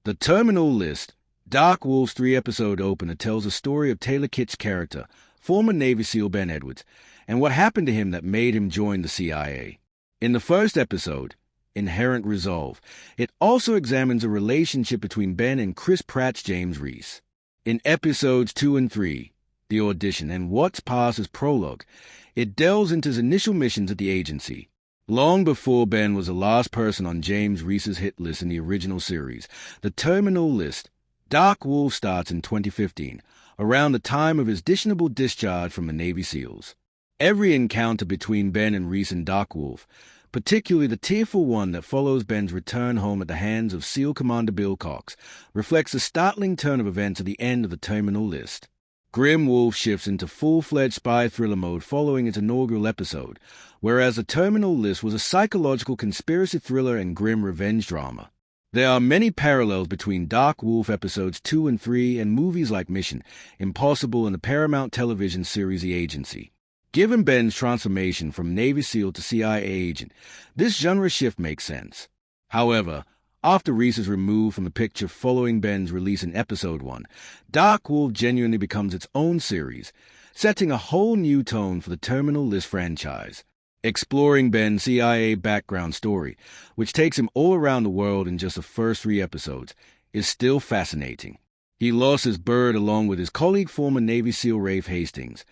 The Terminal List, Dark Wolf's 3-episode opener tells the story of Taylor Kitsch's character, former Navy SEAL Ben Edwards, and what happened to him that made him join the CIA. In the first episode, Inherent Resolve, it also examines a relationship between Ben and Chris Pratt's James Reese. In episodes 2 and 3, The Audition and What's Past as Prologue, it delves into his initial missions at the agency. Long before Ben was the last person on James Reese's hit list in the original series, The Terminal List, Dark Wolf starts in 2015, around the time of his dishonorable discharge from the Navy SEALs. Every encounter between Ben and Reese and Dark Wolf, particularly the tearful one that follows Ben's return home at the hands of SEAL Commander Bill Cox, reflects the startling turn of events at the end of The Terminal List. Grim Wolf shifts into full-fledged spy thriller mode following its inaugural episode, whereas The Terminal List was a psychological conspiracy thriller and grim revenge drama. There are many parallels between Dark Wolf episodes 2 and 3 and movies like Mission Impossible and the Paramount television series The Agency. Given Ben's transformation from Navy SEAL to CIA agent, this genre shift makes sense. However, after Reese is removed from the picture following Ben's release in Episode 1, Dark Wolf genuinely becomes its own series, setting a whole new tone for the Terminal List franchise. Exploring Ben's CIA background story, which takes him all around the world in just the first 3 episodes, is still fascinating. He lost his bird along with his colleague former Navy SEAL Rafe Hastings,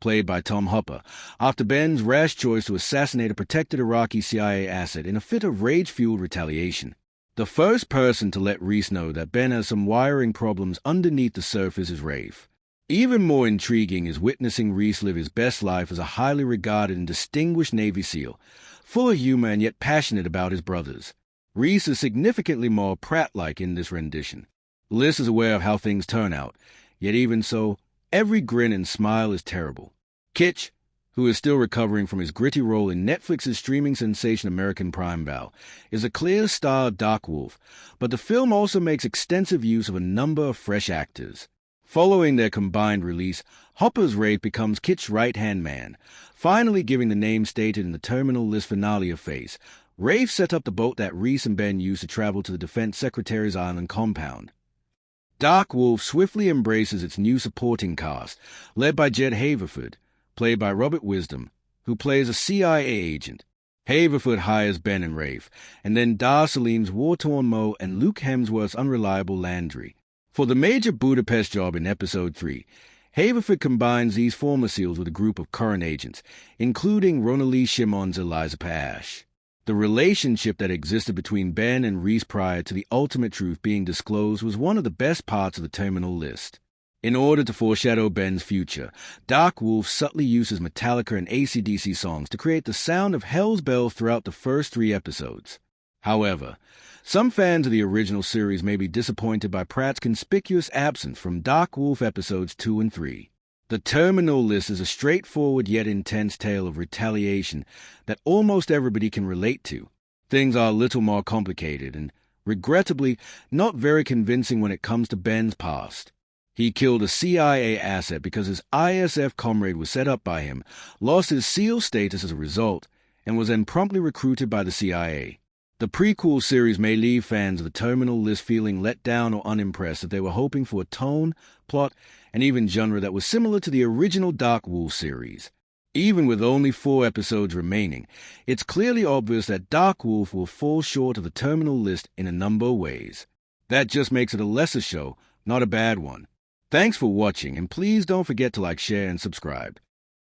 played by Tom Hopper, after Ben's rash choice to assassinate a protected Iraqi CIA asset in a fit of rage-fueled retaliation. The first person to let Reese know that Ben has some wiring problems underneath the surface is Rafe. Even more intriguing is witnessing Reese live his best life as a highly regarded and distinguished Navy SEAL, full of humor and yet passionate about his brothers. Reese is significantly more Pratt-like in this rendition. Liz is aware of how things turn out, yet even so, every grin and smile is terrible. Kitsch, who is still recovering from his gritty role in Netflix's streaming sensation American Prime Val, is a clear star of Dark Wolf, but the film also makes extensive use of a number of fresh actors. Following their combined release, Hopper's Rafe becomes Kitsch's right-hand man, finally giving the name stated in the Terminal List finale a face. Rafe set up the boat that Reese and Ben used to travel to the Defense Secretary's Island compound. Dark Wolf swiftly embraces its new supporting cast, led by Jed Haverford, played by Robert Wisdom, who plays a CIA agent. Haverford hires Ben and Rafe, and then Dar Salim's war-torn Mo and Luke Hemsworth's unreliable Landry. For the major Budapest job in Episode 3, Haverford combines these former SEALs with a group of current agents, including Ronalee Shimon's Eliza Pash. The relationship that existed between Ben and Reese prior to the ultimate truth being disclosed was one of the best parts of the Terminal List. In order to foreshadow Ben's future, Dark Wolf subtly uses Metallica and AC/DC songs to create the sound of Hell's Bell throughout the first 3 episodes. However, some fans of the original series may be disappointed by Pratt's conspicuous absence from Dark Wolf episodes 2 and 3. The Terminal List is a straightforward yet intense tale of retaliation that almost everybody can relate to. Things are a little more complicated and, regrettably, not very convincing when it comes to Ben's past. He killed a CIA asset because his ISF comrade was set up by him, lost his SEAL status as a result, and was then promptly recruited by the CIA. The prequel series may leave fans of the Terminal List feeling let down or unimpressed if they were hoping for a tone, plot, and even genre that was similar to the original Dark Wolf series. Even with only 4 episodes remaining, it's clearly obvious that Dark Wolf will fall short of the Terminal List in a number of ways. That just makes it a lesser show, not a bad one. Thanks for watching, and please don't forget to like, share, and subscribe.